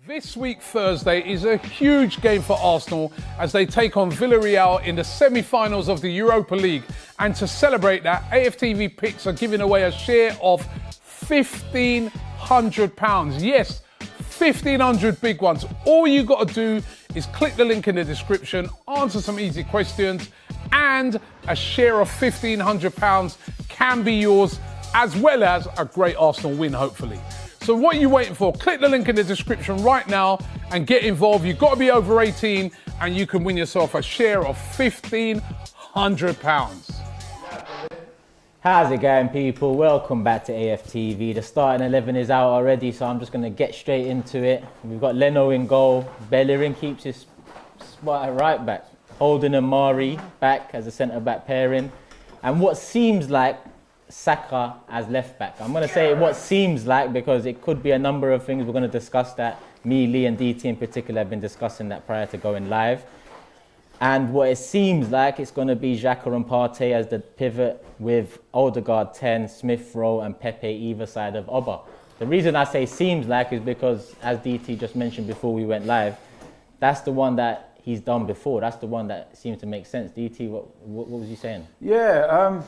This week, Thursday, is a huge game for Arsenal as they take on Villarreal in the semi-finals of the Europa League. And to celebrate that, AFTV Picks are giving away a share of £1,500. Yes, 1,500 big ones. All you got to do is click the link in the description, answer some easy questions, and a share of £1,500 can be yours, as well as a great Arsenal win, hopefully. So what are you waiting for? Click the link in the description right now and get involved. You've got to be over 18 and you can win yourself a share of £1,500. How's it going, people? Welcome back to AFTV. The starting 11 is out already, so I'm just going to get straight into it. We've got Leno in goal. Bellerin keeps his spot at right back. Holden and Mari back as a centre-back pairing. And what seems like Saka as left back. I'm going to say what seems like because it could be a number of things. We're going to discuss that. Me, Lee and DT in particular have been discussing that prior to going live. And what it seems like, it's going to be Xhaka and Partey as the pivot with Odegaard 10, Smith Rowe and Pepe either side of Oba. The reason I say seems like is because, as DT just mentioned before we went live, that's the one that he's done before. That's the one that seems to make sense. DT, what was you saying? Yeah,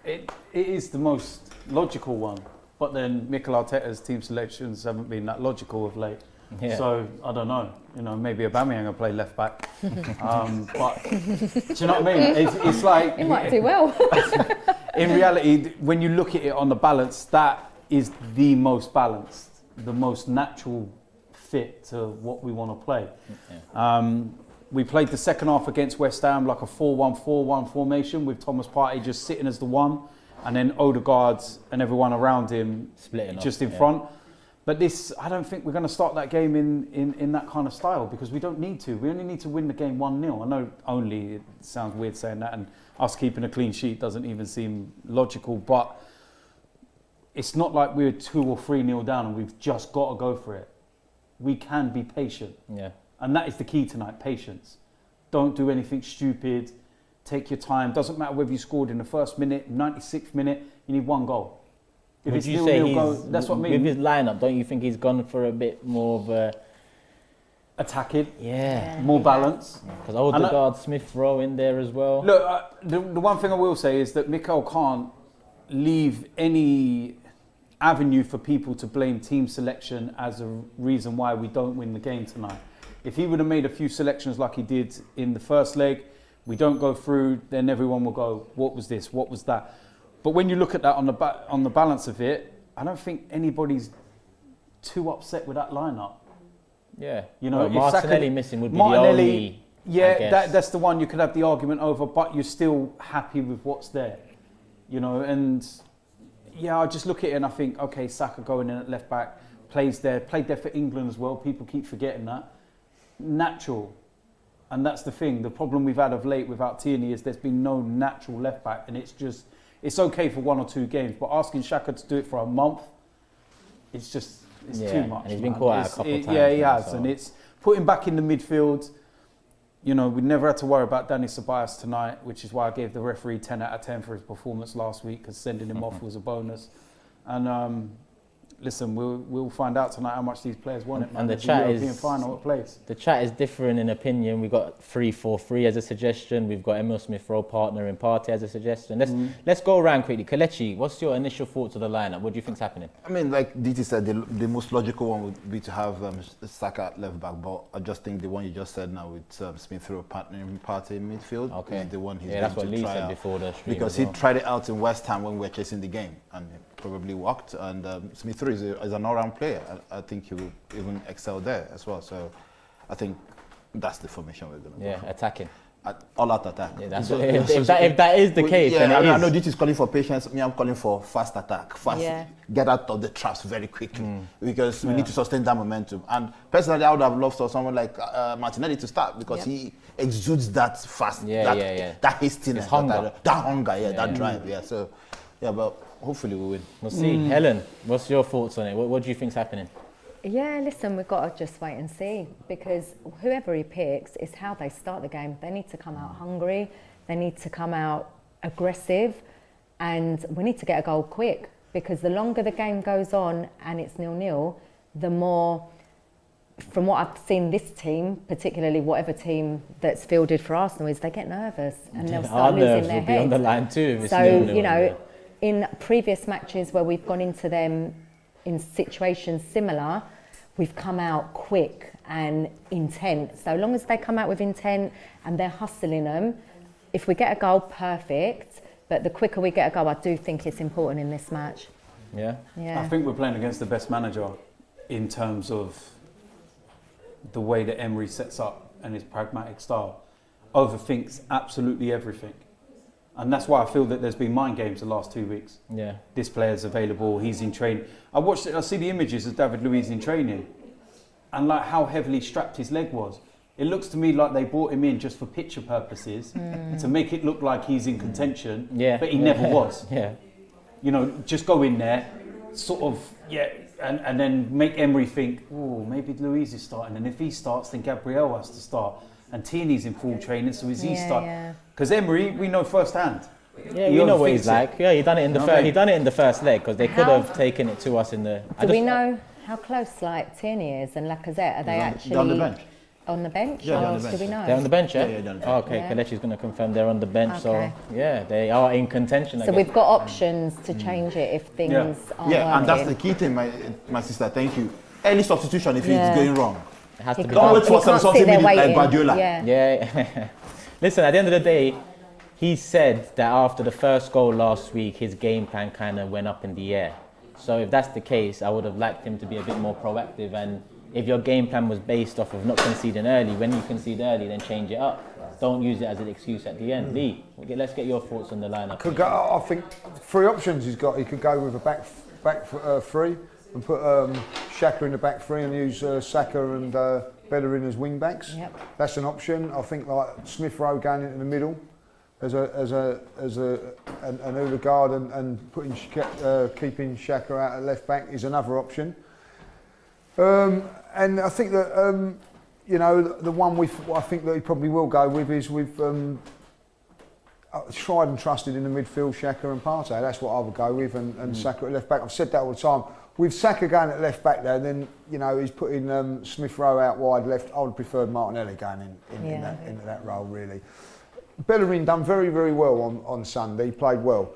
it is the most logical one. But then Mikel Arteta's team selections haven't been that logical of late. Yeah. So, I don't know, maybe Aubameyang will play left back. But, do you know what I mean? It's like... He might do well. In reality, when you look at it on the balance, that is the most balanced, the most natural fit to what we want to play. Yeah. We played the second half against West Ham like a 4-1-4-1 formation with Thomas Partey just sitting as the one and then Odegaard and everyone around him splitting just in front. But this, I don't think we're going to start that game in that kind of style because we don't need to. We only need to win the game 1-0. I know only, it sounds weird saying that, and us keeping a clean sheet doesn't even seem logical, but it's not like we're 2 or 3-0 down and we've just got to go for it. We can be patient. Yeah. And that is the key tonight, patience. Don't do anything stupid. Take your time. Doesn't matter whether you scored in the first minute, 96th minute, you need one goal. If Would it's you say that's what I mean. With his lineup, don't you think he's gone for a bit more of a... attacking? Yeah. More balance. Because Odegaard, Smith Rowe in there as well. Look, the one thing I will say is that Mikel can't leave any avenue for people to blame team selection as a reason why we don't win the game tonight. If he would have made a few selections like he did in the first leg, we don't go through, then everyone will go, what was this, what was that? But when you look at that on the balance of it, I don't think anybody's too upset with that lineup. Yeah, well, Martinelli missing would be the only... Yeah, that's the one you could have the argument over, but you're still happy with what's there. And yeah, I just look at it and I think, okay, Saka going in at left back, played there for England as well. People keep forgetting that. Natural. And that's the thing. The problem we've had of late without Tierney is there's been no natural left back, and it's okay for 1 or 2 games, but asking Xhaka to do it for a month, it's too much. And he's been caught out a couple of times. Yeah, he has. And it's put him back in the midfield. We never had to worry about Dani Ceballos tonight, which is why I gave the referee 10 out of 10 for his performance last week, because sending him off was a bonus. And listen, we'll find out tonight how much these players want it, man. And the chat European final at place. The chat is differing in opinion. We've got 3-4-3 as a suggestion. We've got Emil Smith Rowe partner in Partey as a suggestion. Let's go around quickly. Kelechi, what's your initial thoughts of the lineup? What do you think's happening? I mean, like DT said, the most logical one would be to have Saka at left back, but I just think the one you just said now with Smith Rowe partnering Partey in midfield is the one he's going that's to what Lee try said out. before the stream. Because he tried it out in West Ham when we were chasing the game, and it probably worked. And Smith Rowe is an all-round player. I think he will even excel there as well. So I think that's the formation we're going to go for. Attacking. All out attack. Yeah, that's if that is the case, then it is. I know this is calling for patience. Me, I'm calling for fast attack. Get out of the traps very quickly because we need to sustain that momentum. And personally, I would have loved for someone like Martinelli to start because he exudes that fast, that hastiness, that hunger, that drive. So, but hopefully we win. We'll see. Helen, what's your thoughts on it? What do you think's happening? Yeah, listen, we've got to just wait and see because whoever he picks is how they start the game. They need to come out hungry, they need to come out aggressive, and we need to get a goal quick because the longer the game goes on and it's 0-0, the more from what I've seen this team, particularly whatever team that's fielded for Arsenal, is they get nervous and they'll Our start losing nerves their will be on the heads. line too. If it's So, 0-0, you know, yeah. in previous matches where we've gone into them in situations similar, we've come out quick and intent. So long as they come out with intent and they're hustling them, if we get a goal, perfect. But the quicker we get a goal, I do think it's important in this match. Yeah. Yeah. I think we're playing against the best manager in terms of the way that Emery sets up and his pragmatic style. Overthinks absolutely everything. And that's why I feel that there's been mind games the last 2 weeks. Yeah. This player's available, he's in training. I see the images of David Luiz in training and like how heavily strapped his leg was. It looks to me like they brought him in just for picture purposes to make it look like he's in contention, but he never was. Yeah. You know, just go in there, sort of, and then make Emery think, oh, maybe Luiz is starting. And if he starts, then Gabriel has to start. And Tierney's in full training, so is he starting? Because Emery, we know firsthand. Yeah, we know what he's like. Yeah, he done it in the Okay. he done it in the first leg because they could have taken it to us in the. Do we know how close like Tierney is and Lacazette? Are they actually They're on the bench. on the bench? Yeah, they're on or the bench. do we know? They're on the bench, yeah? Yeah, they're on the bench. Oh, okay, Yeah. Kelechi's going to confirm they're on the bench. Okay. So, yeah, they are in contention. I So guess. we've got options to change it if things aren't Yeah, and that's the working. key thing, my sister. Thank you. Early substitution if Yeah. it's going wrong. It has to be He Don't done. wait for You can't something sit there like waiting. Guardiola. Yeah. Yeah. Listen, at the end of the day, he said that after the first goal last week, his game plan kind of went up in the air. So if that's the case, I would have liked him to be a bit more proactive. And if your game plan was based off of not conceding early, when you concede early, then change it up. Don't use it as an excuse at the end. Lee, let's get your thoughts on the lineup. Could go, I think 3 options he's got. He could go with a back three and put Xhaka in the back three and use Saka and Bellerin as wing backs. Yep. That's an option. I think like Smith Rowe going into the middle as an Odegaard and putting keeping Xhaka out at left back is another option. And I think that you know the one I think that he probably will go with is with tried and trusted in the midfield, Xhaka and Partey. That's what I would go with, and Saka at left back. I've said that all the time. With Saka going at left back there, then you know he's putting Smith Rowe out wide left. I would have preferred Martinelli going into that role really. Bellerin done very, very well on Sunday. He played well,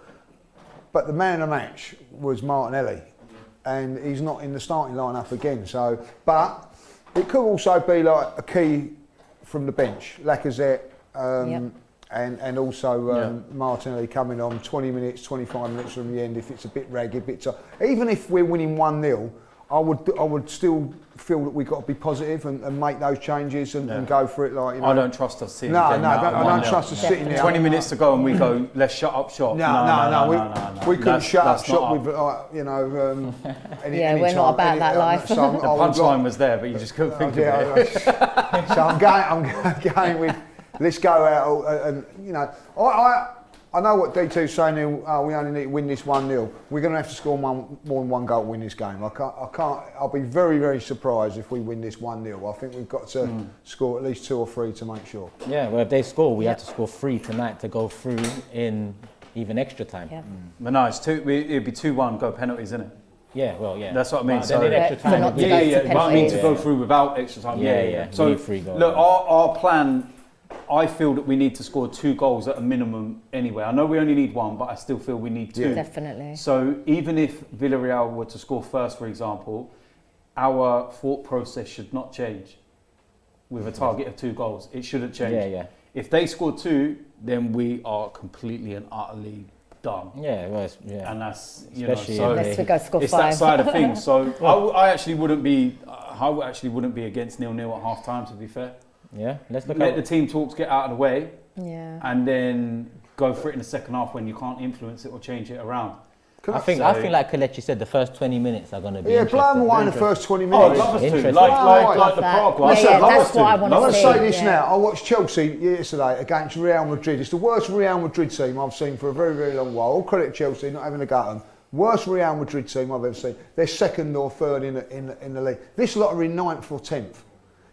but the man of the match was Martinelli, and he's not in the starting lineup again. So, but it could also be like a key from the bench, Lacazette. And also Martinelli coming on 20 minutes, 25 minutes from the end if it's a bit ragged, even if we're winning 1-0, I would still feel that we've got to be positive and make those changes and go for it. Like, you know. I don't trust us sitting I there. don't trust us sitting there. 20 minutes to go and we go, let's shut up shop. No. We couldn't shut up that's shop not with, you know, Yeah, we're not about that life. The punchline was there, but you just couldn't think of it. So I'm going with, let's go out and, you know, I know what D2's saying, we only need to win this 1-0. We're going to have to score more than one goal to win this game. I'll be very, very surprised if we win this 1-0. I think we've got to score at least 2 or 3 to make sure. Yeah, well, if they score, we have to score 3 tonight to go through in even extra time. Yeah. But no, it'd be 2-1, go penalties, isn't it? Yeah, well, yeah. That's what I mean. But then in extra For time, not to it'll go be- to But I mean to penalties. go through without extra time. Yeah. So We need 3 goals. look, our plan, I feel that we need to score 2 goals at a minimum anyway. I know we only need 1, but I still feel we need 2. Definitely. So even if Villarreal were to score first, for example, our thought process should not change with a target of 2 goals. It shouldn't change. Yeah. If they score 2, then we are completely and utterly done. Yeah, well, yeah. And that's, Especially so Unless we go score it's 5. that side of things. So I actually wouldn't be against 0-0 at half time, to be fair. Yeah, let's look Let at the team talks get out of the way Yeah. and then go for it in the second half when you can't influence it or change it around. I think like Kelechi said, the first 20 minutes are going to be Yeah, blow them interesting. away in the first 20 Oh, minutes. I'd love us to. Interesting. Like Love the that. Prague one. Yeah, Love that's us what I to. wanna I Love want us to to. say this Yeah. now. I watched Chelsea yesterday against Real Madrid. It's the worst Real Madrid team I've seen for a very, very long while. All credit to Chelsea, not having a go at them. Worst Real Madrid team I've ever seen. They're second or third in the league. This lot are in 9th or 10th.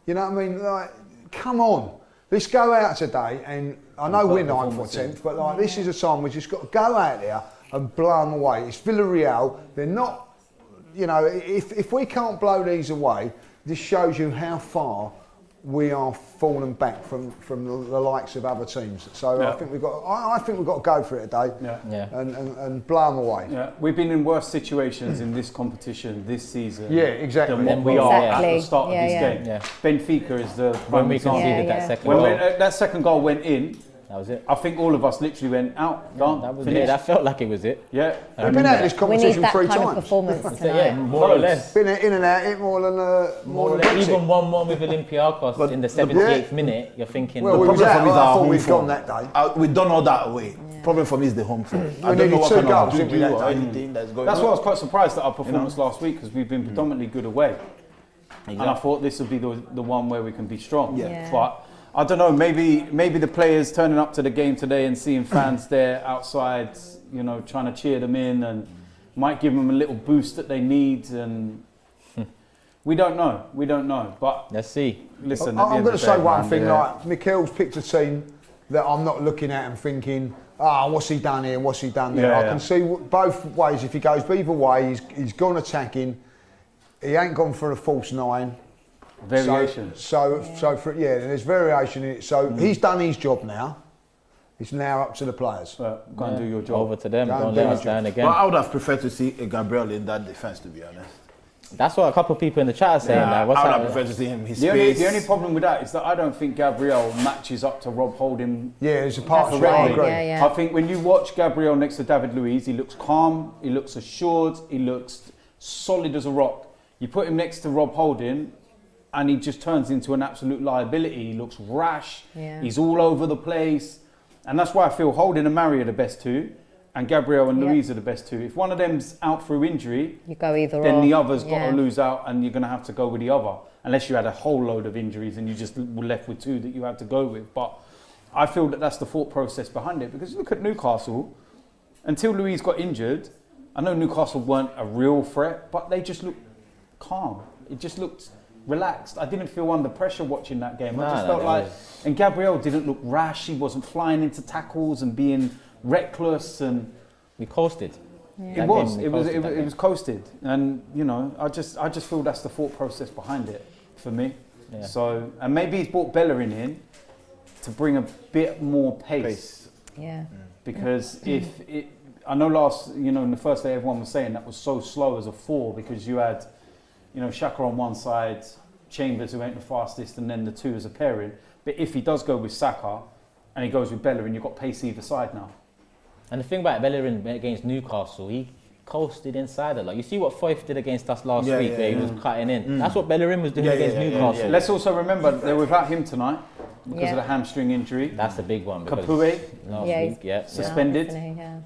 You know what I mean? Like, come on. Let's go out today, and I know we're 9th or 10th, but like this is a time we just got to go out there and blow them away. It's Villarreal. They're not, you know, if we can't blow these away, this shows you how far we are falling back from the likes of other teams. So I think we've got to go for it today and blow them away. Yeah, we've been in worse situations in this competition this season. Yeah, exactly. Than what Than we we are are. at the Exactly. start of this Yeah, game. yeah. Benfica is the When we example. conceded Yeah, that yeah. second When goal, that second goal went in, that was it. I think all of us literally went out, done, That was finished. it. That felt like it was it. Yeah. We've been out of this We need competition that 3 kind of times. performance Yeah, tonight. more or less. Been in and out it more than More or than less. Brexit. Even 1-1 with Olympiacos in the 78th minute, you're thinking, Well, we was problem out. for me is I our thought home we'd form. gone that day. We've done all that away. Problem for me is the home form. I don't needed know what 2 kind goals, of didn't we, juju that or day? anything that's going That's on. why I was quite surprised at our performance last week, because we've been predominantly good away. And I thought this would be the one where we can be strong. Yeah. But I don't know, maybe the players turning up to the game today and seeing fans there outside, you know, trying to cheer them in and might give them a little boost that they need. And we don't know. But let's see. listen, at the I'm end going of to the say day, one man, thing, yeah. like Mikel's picked a team that I'm not looking at and thinking, what's he done here and what's he done there. Yeah, I yeah. can see both ways. If he goes either way, he's gone attacking. He ain't gone for a false 9. Variation. So and there's variation in it. So he's done his job now. It's now up to the players. Go and do your job. Over to them. Go and Don't do let your us job. down But again. I would have preferred to see a Gabriel in that defense, to be honest. That's what a couple of people in the chat are saying. I Like, what's would have that? preferred to see him. His The space. only problem with that is that I don't think Gabriel matches up to Rob Holding. Yeah, there's a part of it. That's I right, agree. yeah, yeah. I think when you watch Gabriel next to David Luiz, he looks calm, he looks assured, he looks solid as a rock. You put him next to Rob Holding, and he just turns into an absolute liability. He looks rash. Yeah. He's all over the place, and that's why I feel Holding and Mari are the best two, and Gabriel and Yeah. Luiz are the best two. If one of them's out through injury, You go either then or. the other's got Yeah. to lose out, and you're going to have to go with the other, unless you had a whole load of injuries and you just were left with 2 that you had to go with. But I feel that that's the thought process behind it, because look at Newcastle. Until Luiz got injured, I know Newcastle weren't a real threat, but they just looked calm. It just looked relaxed. I didn't feel under pressure watching that game. I just felt like, and Gabriel didn't look rash. He wasn't flying into tackles and being reckless, and We coasted. it was coasted. And you know, I just feel that's the thought process behind it for me. Yeah. So, and maybe he's brought Bellerin in to bring a bit more pace. Yeah. Because I know in the first day everyone was saying that was so slow as a 4, because you had, Xhaka on one side, Chambers who ain't the fastest, and then the 2 as a pairing. But if he does go with Saka and he goes with Bellerin, you've got pace either side now. And the thing about Bellerin against Newcastle, he coasted inside a lot. You see what Foyth did against us last week, where he was cutting in. That's what Bellerin was doing against Newcastle. Let's also remember they're without him tonight because Yeah. of the hamstring injury. That's a big one. because Capoue last Yeah, week, yeah. suspended. Yeah.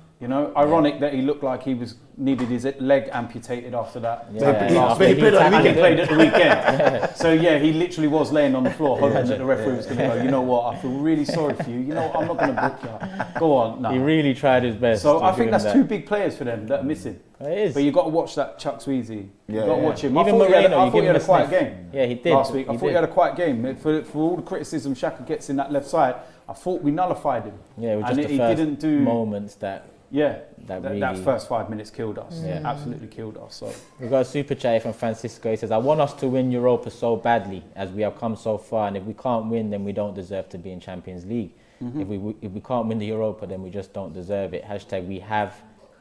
Ironic that he looked like he needed his leg amputated after that. Yeah. But he played And he weekend. played at the weekend. So yeah, he literally was laying on the floor hoping that the referee was going to go, you know what, I feel really sorry for you. You know, I'm not going to book you. Go on. No. He really tried his best. So to I do think him that's that. 2 big players for them that are missing. It is. But you've got to watch that Chuck Sweezy. You've got to yeah. watch him. Even I thought Moreno, he you had give him a a quiet sniff. game. Yeah, he did. Last week. I He thought he did. had a quiet game. For all the criticism Xhaka gets in that left side, I thought we nullified him. Yeah, it was And just the he first didn't do moments that that really- first 5 minutes killed us. Yeah. Absolutely killed us. So We've got a super chat from Francisco. He says, I want us to win Europa so badly as we have come so far, and if we can't win, then we don't deserve to be in Champions League. If we can't win the Europa, then we just don't deserve it. # we have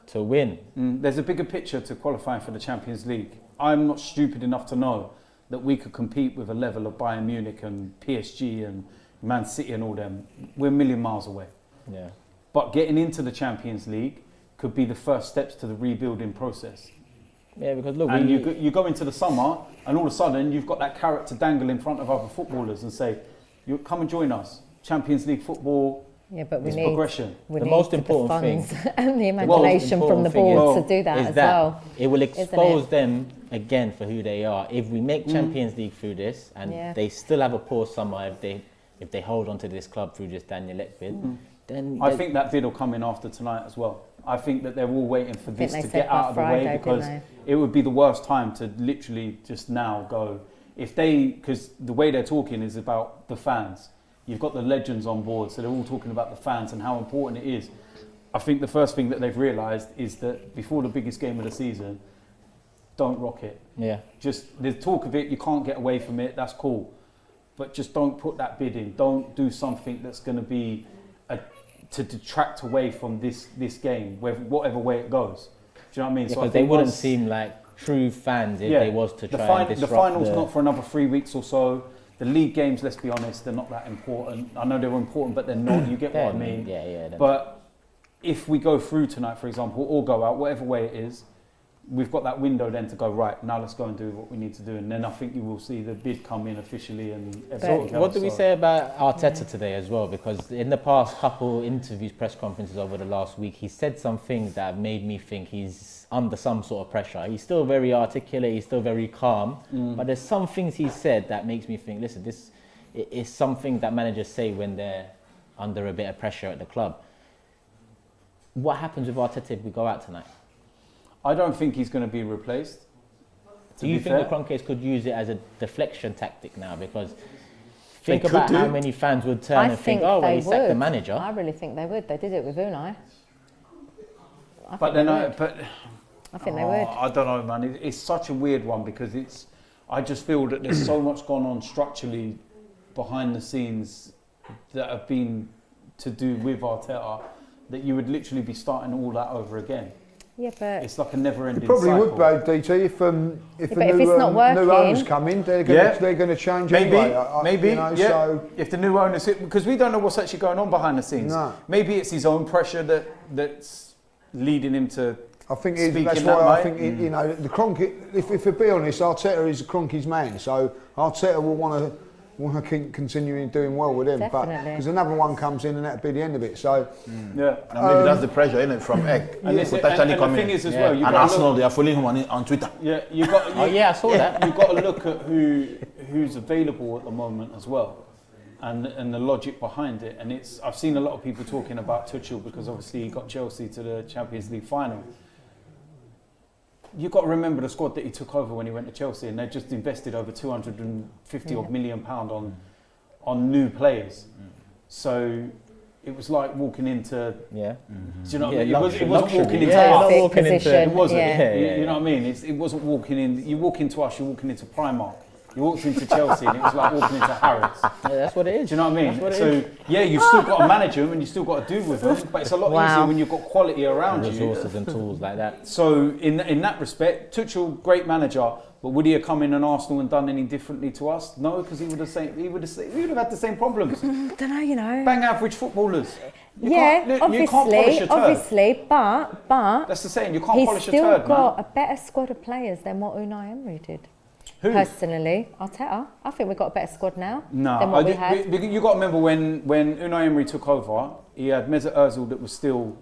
to win. there's a bigger picture to qualifying for the Champions League. I'm not stupid enough to know that we could compete with a level of Bayern Munich and PSG and Man City and all them. We're a million miles away. Yeah. But getting into the Champions League could be the first steps to the rebuilding process. Yeah, because look, And you go into the summer, and all of a sudden you've got that carrot to dangle in front of other footballers and say, "You come and join us. Champions League football Yeah, but we is need progression." we The need most the important thing- funds and the imagination from the important thing board is- to do that is as that well. it will isn't expose it? them again for who they are. If we make Champions League through this, and Yeah. they still have a poor summer, if they hold on to this club through just Daniel Ekvid, then I think that bid will come in after tonight as well. I think that they're all waiting for this they to said get by out of the way, Friday, didn't because they? it would be the worst time to literally just now go. Because the way they're talking is about the fans. You've got the legends on board, so they're all talking about the fans and how important it is. I think the first thing that they've realised is that before the biggest game of the season, don't rock it. Yeah. Just the talk of it, you can't get away from it. That's cool, but just don't put that bid in. Don't do something that's going to be to detract away from this game, whatever way it goes. Do you know what I mean? Yeah, So I because they think wouldn't once- seem like true fans if they was to try and the disrupt final's not for another 3 weeks or so. The league games, let's be honest, they're not that important. I know they're important, but they're not. You get what I mean? Yeah. But if we go through tonight, for example, or go out, whatever way it is, we've got that window then to go, right, now let's go and do what we need to do. And then I think you will see the bid come in officially and everything else. What do we say about Arteta today as well? Because in the past couple interviews, press conferences over the last week, he said some things that have made me think he's under some sort of pressure. He's still very articulate, he's still very calm, but there's some things he said that makes me think, listen, this is something that managers say when they're under a bit of pressure at the club. What happens with Arteta if we go out tonight? I don't think he's going to be replaced. Do you think the Kroenkes could use it as a deflection tactic now? Because think could about how do. many fans would turn and think, oh, well, he sacked the manager. I really think they would. They did it with Unai. But then I think they would. I don't know, man. It's such a weird one because I just feel that there's so much gone on structurally behind the scenes that have been to do with Arteta that you would literally be starting all that over again. Yeah, but It's like a never-ending It probably cycle. would, though, DT, if but the if new, it's not working- new owners come in, they're going to change Maybe, anyway. maybe, You know, yeah. So If the new owners, because we don't know what's actually going on behind the scenes. No. Maybe it's his own pressure that's leading him to. I think speak that's in why that I way. think you know the Kroenke. If to be honest, Arteta is Kroenke's man, so Arteta will want to keep continuing doing well with him. Definitely. Because another one comes in and that'll be the end of it. So Yeah. And maybe that's the pressure, isn't it, from Egg And listen, potentially and the coming thing in. is as well, you've And got to Arsenal, look, they are following him on Twitter. yeah, you got. Oh yeah, I saw that. You've got to look at who's available at the moment as well, and the logic behind it. And I've seen a lot of people talking about Tuchel because obviously he got Chelsea to the Champions League final. You've got to remember the squad that he took over when he went to Chelsea, and they just invested over 250 odd million pound on new players. So it was like walking into. Yeah. Do you know what Yeah, I mean? It wasn't luxury. walking into Yeah, us. not Perfect walking into- position. It wasn't. Yeah. You know what I mean? It wasn't walking in. You walk into us, you're walking into Primark. You walked into Chelsea, and it was like walking into Harrods. Yeah, that's what it is. Do you know what I mean? That's what it So is. yeah, you've still got to manage them, and you've still got to do with them. But it's a lot Wow. easier when you've got quality around you. Resources and tools like that. So in that respect, Tuchel, great manager. But would he have come in on Arsenal and done any differently to us? No, because he would have had the same problems. I don't know, you know. Bang average footballers. You Yeah, can't- you can't polish a turd. obviously, but That's the saying. You can't he's polish a still turd, got man. a better squad of players than what Unai Emery did. Who? Personally, Arteta, I think we've got a better squad now No, than what we had. you got to remember when Unai Emery took over, he had Mesut Ozil that was still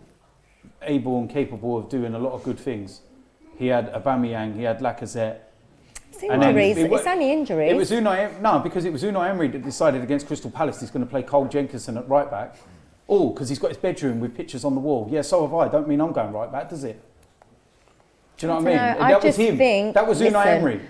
able and capable of doing a lot of good things. He had Aubameyang, he had Lacazette. It's and then injuries. it wa- It's only injuries. It was because it was Unai Emery that decided against Crystal Palace he's going to play Cole Jenkinson at right back. Oh, because he's got his bedroom with pictures on the wall. Yeah, so have I. Don't mean I'm going right back, does it? Do you know what I mean? No, That was him. Think, That was Unai listen, Emery.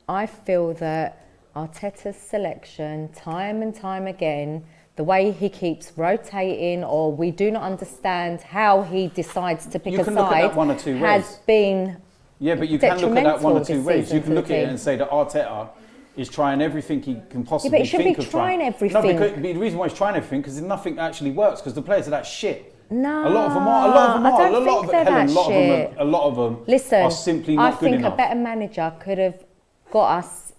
I feel that Arteta's selection, time and time again, the way he keeps rotating, or we do not understand how he decides to pick You a can look at side, that one or two has ways. been Yeah, but you can look at that one or two detrimental ways. this You season can look to at the it team. and say that Arteta is trying everything he can possibly he shouldn't think be of trying everything. No, because the reason why he's trying everything because nothing actually works because the players are that shit. No, A lot of them are. I don't think they're that shit. A lot of them Listen, are simply I not good think enough. a better manager could have got us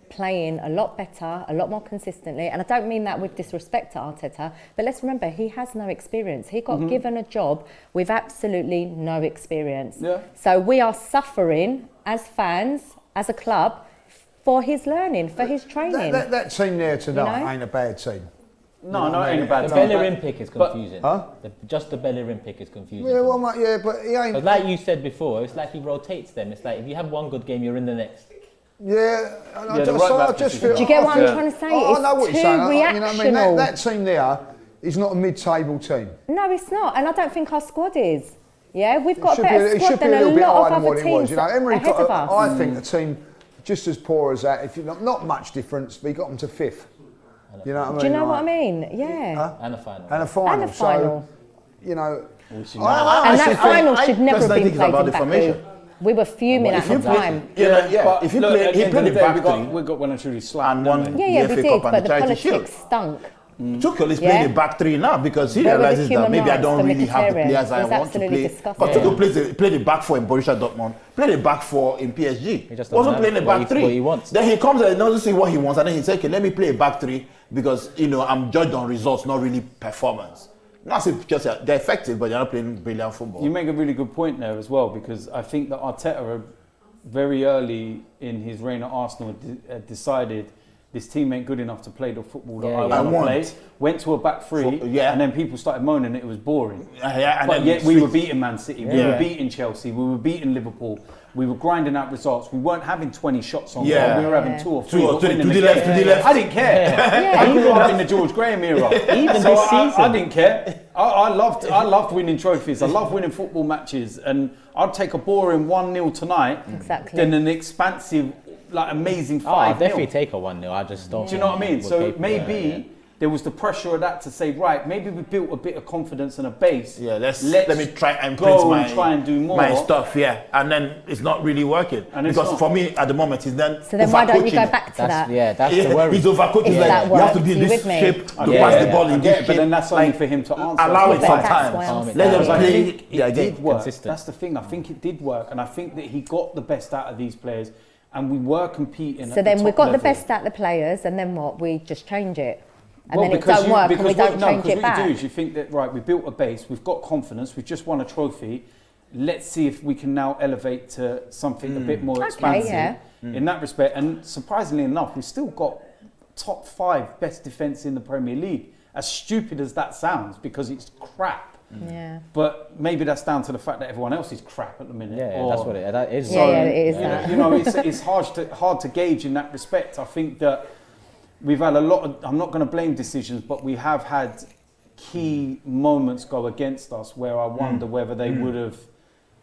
playing a lot better, a lot more consistently. And I don't mean that with disrespect to Arteta, but let's remember, he has no experience. He got given a job with absolutely no experience. Yeah. So we are suffering as fans, as a club, for his learning, for his training. that team there tonight You know? ain't a bad team. No, no, it ain't a bad The time. Bellerin pick is confusing. Huh? Just the Bellerin pick is confusing. Yeah, well, mate, yeah, but he ain't. But like you said before, it's like he rotates them. It's like if you have one good game, you're in the next. Yeah, Yeah, the right back just position. feel. Do you get what I'm Yeah. trying to say? I know what It's you're too saying. You know what I mean? reactional. That team there is not a mid-table team. No, it's not. And I don't think our squad is. Yeah, we've got a It better should squad be a than a little bit lot higher of than what other it was. teams You know, Emery ahead of us. I think the team just as poor as that. If you not much difference, but he got them to fifth. You know what I mean? Do you know what I Like- mean? Yeah. And a final. And a final. And a final. So, you know, I And that actually final think- should I never have personally been think it's played about in the Baku. formation. We were fuming at the time. But if you look, play, at the he end played of the the day, back three we got one or two slapped. and won Yeah, the we FA did, Cup and but the the Charity Shield. politics stunk. Tuchel is Yeah. playing a back three now because he Where were the realizes that human maybe I rights don't for really have the Mkhitaryan? players I It was want to absolutely play. disgusting. But Tuchel played the back four in Borussia Dortmund, played the back four in PSG. He just Wasn't doesn't playing have the what back he- three. what he wants. Then he comes and doesn't see what he wants, and then he says, "Okay, let me play a back three because I'm judged on results, not really performance." Not say just they're effective, but they're not playing brilliant football. You make a really good point there as well, because I think that Arteta, very early in his reign at Arsenal, decided this team ain't good enough to play the football that Yeah, I yeah. want to I play. want. Went to a back three, Yeah. and then people started moaning that it was boring. And But then yet we switch- were beating Man City, we Yeah. were beating Chelsea, we were beating Liverpool, we were grinding out results. We weren't having 20 shots on Yeah. goal, we were having Yeah. 2 or 3. Two or but three, winning to the the left, game. to the left. I didn't care. I grew up in the George Graham era. Even So this I season. didn't care. I loved winning trophies. I loved winning football matches, and I'd take a boring 1-0 tonight Exactly. than an expansive, like amazing 5-0. Oh, I'll definitely take a 1-0. I just don't. Do you know what I mean? we're So capable. maybe Yeah. there was the pressure of that to say, right, maybe we built a bit of confidence and a base. Yeah, let me try and go print and my, try and do more. my stuff, yeah. And then it's not really working. And it's because not. for me, at the moment, he's then So then why don't you go overcoaching. back to That's that? that's the Yeah, worry. he's overcoaching. If Like, that you have to works, be in you this with me? shape to Yeah, pass yeah, the ball I in get this it, but then shape. that's only Like, for him to answer. allow it But that's sometimes. why I'm Let saying- them Because I play. think Yeah, it did work. Consistent. That's the thing. I think it did work, and I think that he got the best out of these players, and we were competing. So at then the we top got the level. best out of the players, and then what? We just change it, and Well, then it because don't you- work, and we because don't what- change because it what you do back. is you think that, right, we built a base, we've got confidence, we've just won a trophy. Let's see if we can now elevate to something a bit more Okay, expansive yeah. in that respect. And surprisingly enough, we've still got top 5 best defence in the Premier League. As stupid as that sounds, because it's crap. Yeah. But maybe that's down to the fact that everyone else is crap at the minute. Yeah, or- that's what that is. Yeah, yeah, it is you know, that. you know, it's hard to gauge in that respect. I think that we've had a lot of, I'm not going to blame decisions, but we have had key moments go against us where I wonder whether they would have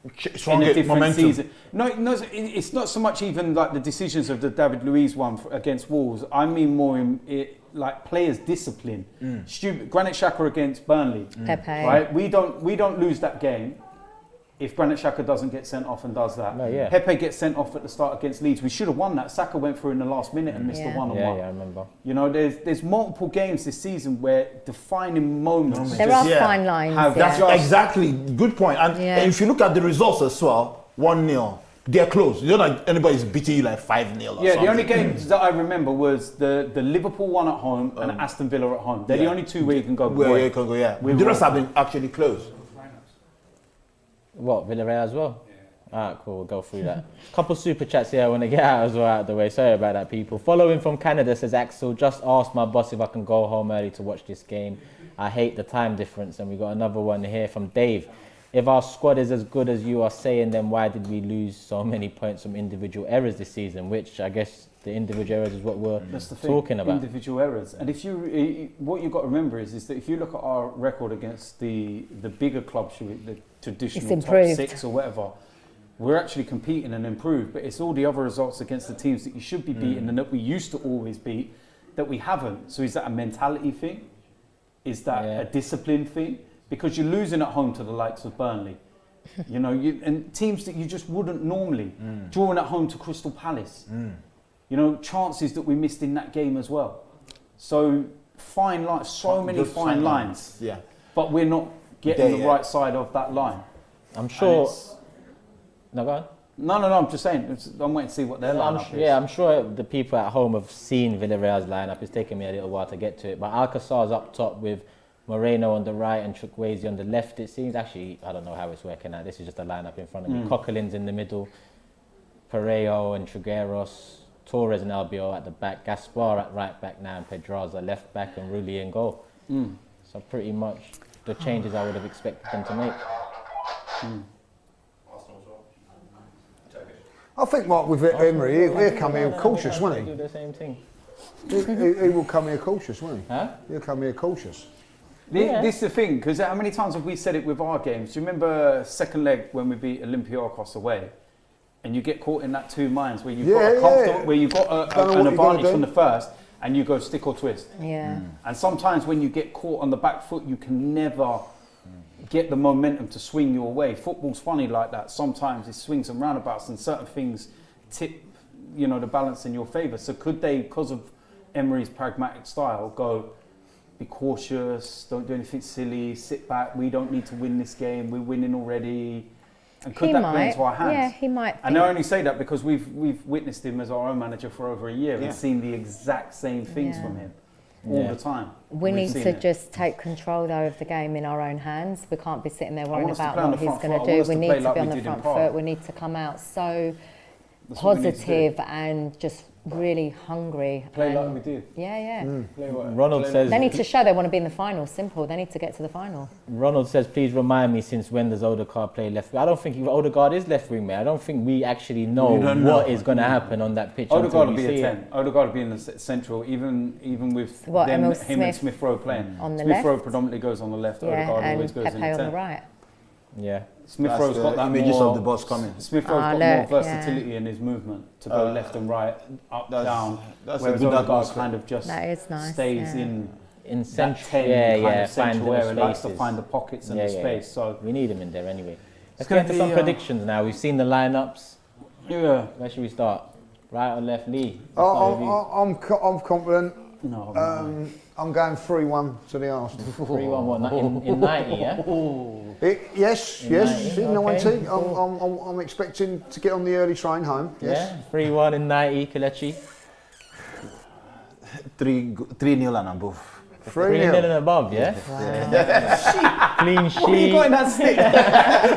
in a Stronger different momentum. season. No, it's not so much even like the decisions of the David Luiz one against Wolves. I mean more in it, like players' discipline. Stupid. Granit Xhaka against Burnley. Pepe. Right? We don't lose that game if Granit Xhaka doesn't get sent off and does that. No, yeah. Pepe gets sent off at the start against Leeds. We should have won that. Saka went through in the last minute and missed Yeah. a one-on-one. Yeah, I remember. You know, there's multiple games this season where defining moments. There are Yeah. fine lines. Have- yeah. That's exactly good point. And Yeah. if you look at the results as well, 1-0, they're close. You don't like anybody's beating you like 5-0 or Yeah, something. the only games that I remember was the Liverpool one at home and Aston Villa at home. They're the yeah. only two where you can go. Where boy. you can go, yeah. We The rest won. have been actually close. What, Villarreal as well? Alright, cool, we'll go through that. Couple super chats here I want to get out as well out of the way. Sorry about that, people. Following from Canada, says Axel, just asked my boss if I can go home early to watch this game. I hate the time difference. And we got another one here from Dave. If our squad is as good as you are saying, then why did we lose so many points from individual errors this season? Which I guess the individual errors is what we're That's the thing. talking about. Individual errors. And if what you've got to remember is that if you look at our record against the bigger clubs, the traditional top improved. 6 or whatever, we're actually competing and improved. But it's all the other results against the teams that you should be beating and that we used to always beat that we haven't. So is that a mentality thing? Is that Yeah. a discipline thing? Because you're losing at home to the likes of Burnley. You know, and teams that you just wouldn't normally. Drawing at home to Crystal Palace. You know, chances that we missed in that game as well. So fine lines, so many Just fine lines, Yeah. but we're not getting There, the yeah. right side of that line. I'm And sure... it's- No, go on. No, I'm just saying. I'm waiting to see what their lineup is. Yeah, I'm sure the people at home have seen Villarreal's lineup. It's taken me a little while to get to it. But Alcazar's up top with Moreno on the right and Chukwueze on the left. It seems actually, I don't know how it's working out. This is just a lineup in front of me. Coquelin's in the middle, Pereiro and Trigueros, Torres and Albiol at the back, Gaspar at right back now, and Pedraza left back, and Rulli in goal. So pretty much the changes I would have expected them to make. I think, Mark, with Emery, he'll come here cautious, won't Do he? the same thing. He will come here cautious, won't he? Huh? He'll come here cautious. Yeah. This is the thing, because how many times have we said it with our games? Do you remember second leg when we beat Olympiacos away? And you get caught in that two minds where you've got a comfortable, where you've got Don't know an what you're gonna advantage from do. the first, and you go stick or twist. Yeah. And sometimes when you get caught on the back foot, you can never get the momentum to swing your way. Football's funny like that. Sometimes it swings and roundabouts, and certain things tip, the balance in your favour. So could they, because of Emery's pragmatic style, go, be cautious, don't do anything silly, sit back, we don't need to win this game, we're winning already? And could that play into our hands? Yeah, he might. And I only say that because we've witnessed him as our own manager for over a year and seen the exact same things from him all the time. We need to just take control though of the game in our own hands. We can't be sitting there worrying about what he's going to do. We need to be on the front foot. We need to come out so positive and just really hungry. Play like we do. Yeah. Ronald says They need to show they want to be in the final. Simple. They need to get to the final. Ronald says, please remind me, since when does Odegaard play left wing? I don't think Odegaard is left wing, mate. I don't think we actually know what is going to happen on that pitch. Odegaard will be a 10. Odegaard will be in the central, even with him and Smith Rowe playing. On the Smith left. Rowe predominantly goes on the left. Odegaard always goes Pepe in the 10. on the right. Yeah. Smith Rowe's got that images more, of the boss coming. Smith Rowe's got more versatility in his movement to go left and right, up, down. That's whereas a good Odegaard atmosphere. kind of just That is nice, stays yeah. in In that central, 10 kind of find central area, likes to spaces. find the pockets and the space. So we need him in there anyway. Let's gonna get into be, some predictions now. We've seen the lineups. yeah, Where should we start? Right or left, Lee? I'm confident. no, I'm going 3-1 to the Arsenal. 3-1 what? In 90, yeah? Yes, In yes. 90, In 90, okay, cool. I'm expecting to get on the early train home. Yes. Yeah? 3-1 in 90, Kelechi. 3-0 and above. 3-0 and 3-0. above, yeah? Clean sheet. What are you got in that stick?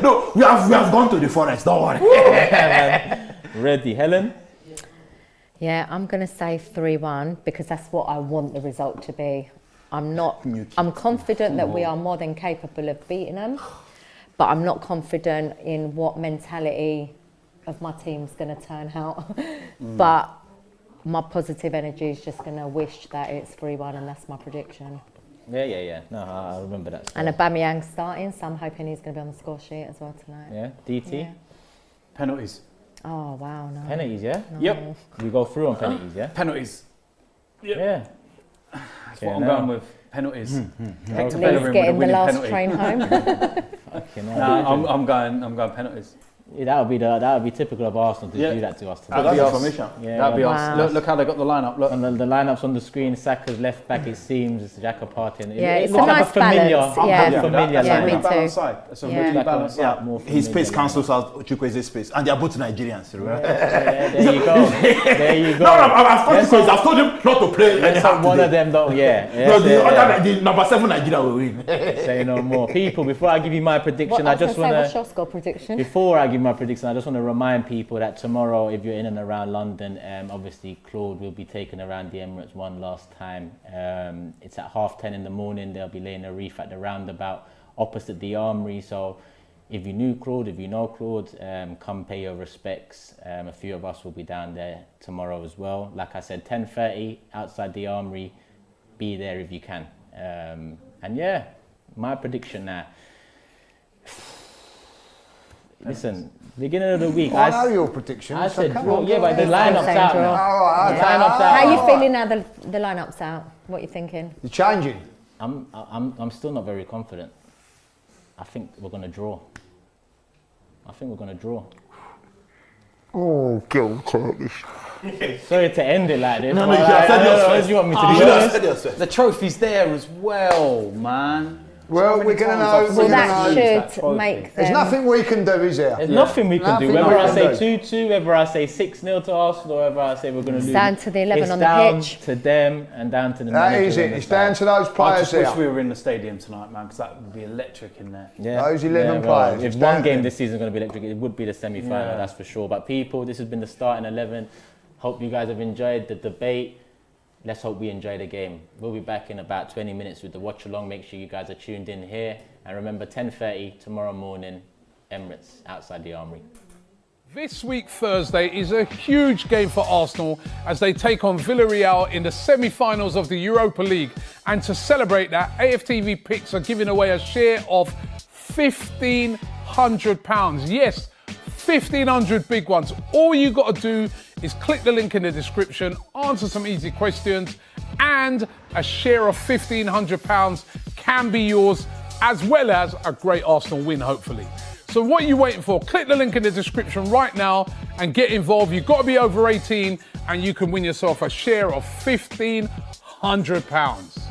No, we have gone to the forest. Don't worry. Ready. Helen? Yeah, I'm going to say 3-1 because that's what I want the result to be. I'm confident that we are more than capable of beating them, but I'm not confident in what mentality of my team's going to turn out. But my positive energy is just going to wish that it's 3-1 and that's my prediction. Yeah. No, I remember that. And Aubameyang starting, so I'm hoping he's going to be on the score sheet as well tonight. Yeah, DT? Yeah. Penalties. Oh, wow, no. Penalties, yeah? No. Yep. We go through on penalties, yeah? Penalties. Yeah. That's what I'm going with. Penalties. Hector Lee's Bellerin with a getting the winning last penalty. train home. Okay, no, Nah, I'm going penalties. yeah, that would be typical of Arsenal to do that to us today. That'd be us. information. Yeah, That'd be Wow. us. Look how they got the lineup. Look. And the lineups on the screen, Saka's left back, it seems, Xhaka Partey. Yeah, it's a looks like nice familiar, balance, yeah. familiar That's Yeah, a me really lineup. too. balanced side. It's a Yeah. really balanced side. Yeah, more his familiar space cancels out Chukweze's space, and they are both Nigerians. Remember? There you go. There you go. No, I've told him not to play. Let's hope one of them don't, No, the number 7 Nigeria will win. Say no more. People, before I give you my prediction, I just want What's to... your score prediction? Before I give my prediction, I just want to remind people that tomorrow, if you're in and around London, obviously Claude will be taken around the Emirates one last time. It's at 10:30 in the morning. They'll be laying a wreath at the roundabout opposite the Armory. So if you knew Claude, if you know Claude, come pay your respects. A few of us will be down there tomorrow as well. Like I said, 10:30 outside the Armory. Be there if you can. And yeah, my prediction now. Listen, beginning of the week, I know your prediction. I so said come draw. on, Yeah, but the It's lineup's saying out draw. now. All right, The lineup's out. How are you feeling now the lineup's out? What are you thinking? You're changing. I'm still not very confident. I think we're gonna draw. Oh, Gil Turkish. Sorry to end it like this. No, but you have said yours what first. do you want me to You do? should have said yours first. The trophy's there as well, man. Well, So we're many going to times know. I've Well, We're seen going that to know. that should trophy. make There's them... nothing we can do, is there? There's nothing we can do. Nothing Whether we I can say do. 2-2, whether I say 6-0 to Arsenal, or whether I say we're going to lose. down to the 11 it's on the down pitch. to them and down to the That manager is on it. the It's side. down to those I players just wish there. we were in the stadium tonight, man, because that would be electric in there. Yeah. Those 11 well, players, If it's one down game to this season is going to be electric, it would be the semi-final, Yeah. that's for sure. But people, this has been the starting 11. Hope you guys have enjoyed the debate. Let's hope we enjoy the game. We'll be back in about 20 minutes with the watch along. Make sure you guys are tuned in here. And remember, 10:30 tomorrow morning, Emirates, outside the Armory. This week, Thursday, is a huge game for Arsenal as they take on Villarreal in the semi-finals of the Europa League. And to celebrate that, AFTV Picks are giving away a share of £1,500. Yes, 1,500 big ones. All you got to do is click the link in the description, answer some easy questions, and a share of £1,500 can be yours as well as a great Arsenal win, hopefully. So what are you waiting for? Click the link in the description right now and get involved. You've got to be over 18 and you can win yourself a share of £1,500.